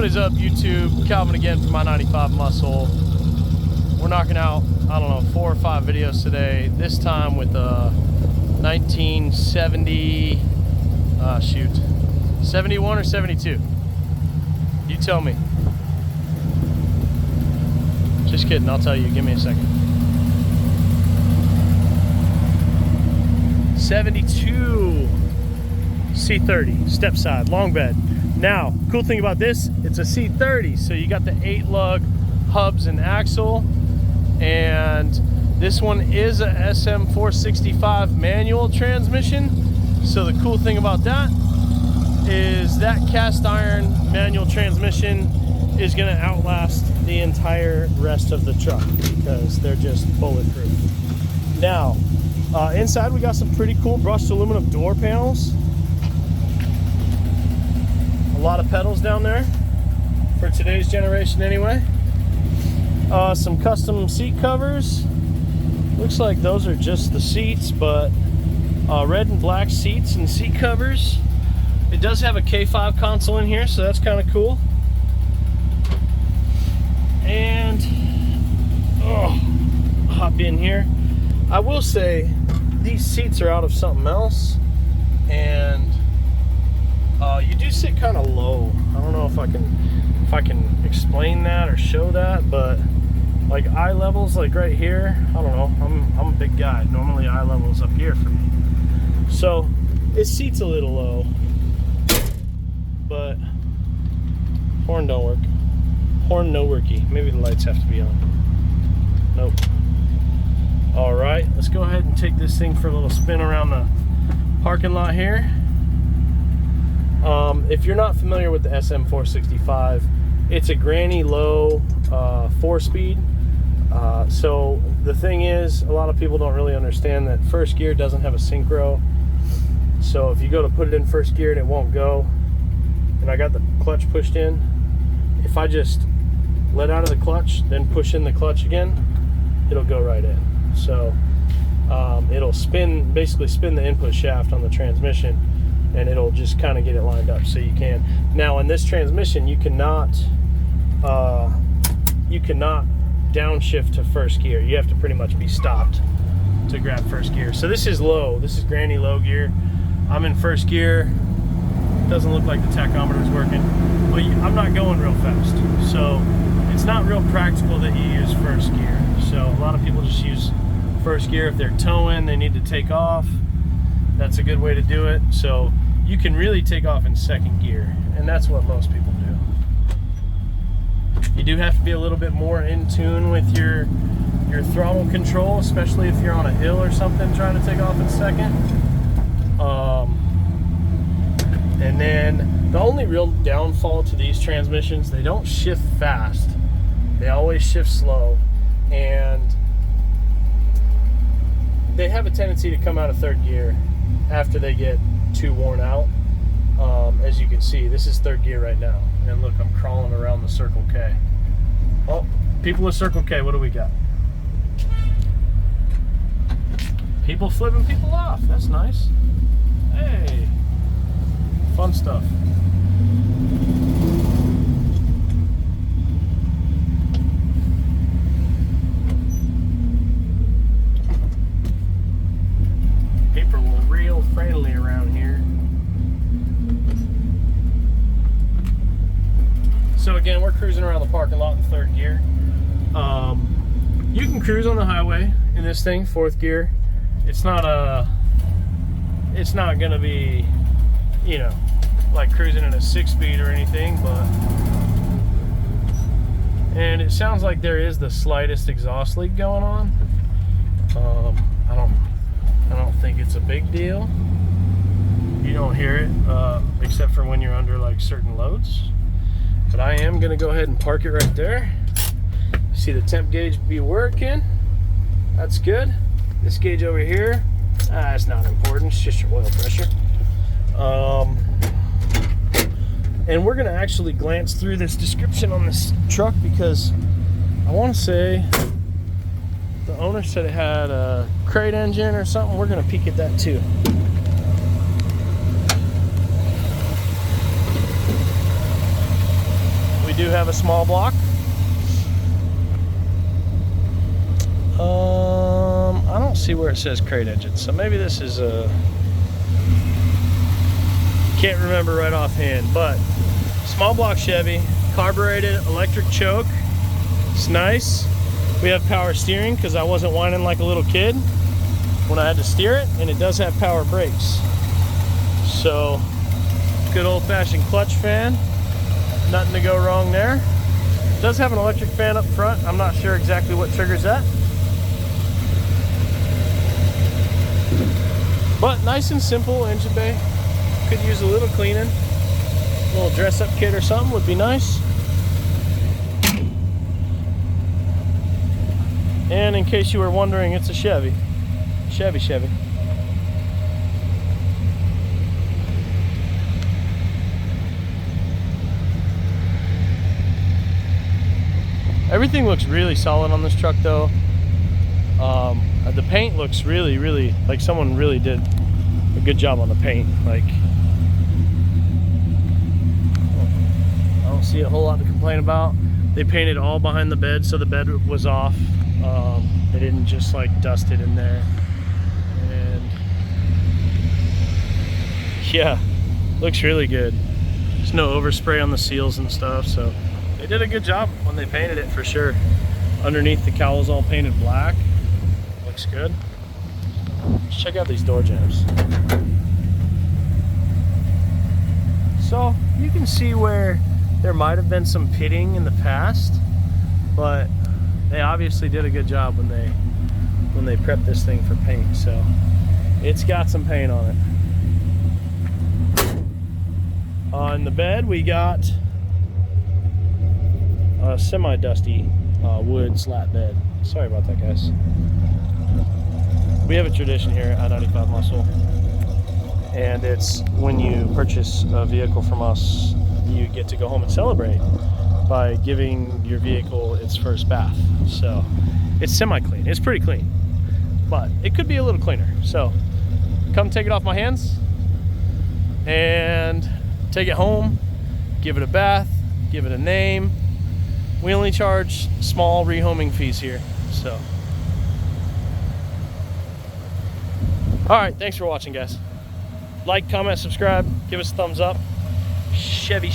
What is up, YouTube? Calvin again from I-95 Muscle. We're knocking out, I don't know, 4 or 5 videos today. This time with a 1970, 71 or 72? You tell me. Just kidding, I'll tell you. Give me a second. 72 C30 Stepside long bed. Now, cool thing about this, it's a C30, so you got the 8-lug hubs and axle, and this one is a SM465 manual transmission. So the cool thing about that is that cast iron manual transmission is going to outlast the entire rest of the truck because they're just bulletproof. Now, inside we got some pretty cool brushed aluminum door panels. A lot of pedals down there for today's generation anyway. Some custom seat covers. Looks like those are just the seats, but red and black seats and seat covers. It does have a K5 console in here, so that's kind of cool. And hop in here. I will say these seats are out of something else, and you do sit kind of low. I don't know if I can explain that or show that, but like eye levels, like right here, I don't know. I'm a big guy. Normally eye levels up here for me. So it seats a little low, but horn don't work. Horn no worky. Maybe the lights have to be on. Nope. All right, let's go ahead and take this thing for a little spin around the parking lot here. If you're not familiar with the SM465, it's a granny low 4-speed. So the thing is, a lot of people don't really understand that first gear doesn't have a synchro. So if you go to put it in first gear and it won't go, and I got the clutch pushed in, if I just let out of the clutch, then push in the clutch again, it'll go right in. So it'll basically spin the input shaft on the transmission, and it'll just kind of get it lined up so you can. Now in this transmission, you cannot downshift to first gear. You have to pretty much be stopped to grab first gear. So this is low. This is granny low gear. I'm in first gear. Doesn't look like the tachometer is working, but I'm not going real fast. So it's not real practical that you use first gear. So a lot of people just use first gear if they're towing, they need to take off. That's a good way to do it. So you can really take off in second gear, and that's what most people do. You do have to be a little bit more in tune with your throttle control, especially if you're on a hill or something trying to take off in second. And then the only real downfall to these transmissions, they don't shift fast. They always shift slow, and they have a tendency to come out of third gear after they get too worn out. As you can see, this is third gear right now, and look, I'm crawling around the Circle K. Oh, people with Circle K, what do we got? People flipping people off. That's nice. Hey, fun stuff. People are real friendly around here. So again, we're cruising around the parking lot in third gear. You can cruise on the highway in this thing, fourth gear. It's not gonna be, you know, like cruising at a 6-speed or anything, and it sounds like there is the slightest exhaust leak going on. I don't think it's a big deal. You don't hear it except for when you're under like certain loads. But I am gonna go ahead and park it right there. See the temp gauge be working. That's good. This gauge over here, it's not important. It's just your oil pressure. And we're gonna actually glance through this description on this truck because I want to say the owner said it had a crate engine or something. We're gonna peek at that too. have a small block. I don't see where it says crate engine, so maybe this is a, can't remember right offhand, but small block Chevy, carbureted, electric choke. It's nice. We have power steering because I wasn't whining like a little kid when I had to steer it, and it does have power brakes. So good old-fashioned clutch fan, nothing to go wrong there. It does have an electric fan up front. I'm not sure exactly what triggers that, but nice and simple engine bay. Could use a little cleaning. A little dress-up kit or something would be nice. And in case you were wondering, it's a Chevy. Chevy. Everything looks really solid on this truck though. The paint looks really, like someone really did a good job on the paint. Like, I don't see a whole lot to complain about. They painted all behind the bed, so the bed was off. They didn't just like dust it in there. And yeah, looks really good. There's no overspray on the seals and stuff, so they did a good job when they painted it for sure. Underneath, the cowl is all painted black. Looks good. Let's check out these door jambs. So you can see where there might have been some pitting in the past, but they obviously did a good job when they prepped this thing for paint. So it's got some paint on it. On the bed, we got a semi-dusty wood slat bed. Sorry about that, guys. We have a tradition here at I-95 Muscle, and it's when you purchase a vehicle from us, you get to go home and celebrate by giving your vehicle its first bath. So it's semi-clean. It's pretty clean, but it could be a little cleaner. So come take it off my hands and take it home, give it a bath, give it a name. We only charge small rehoming fees here. So all right, thanks for watching, guys. Like, comment, subscribe, give us a thumbs up. Chevy.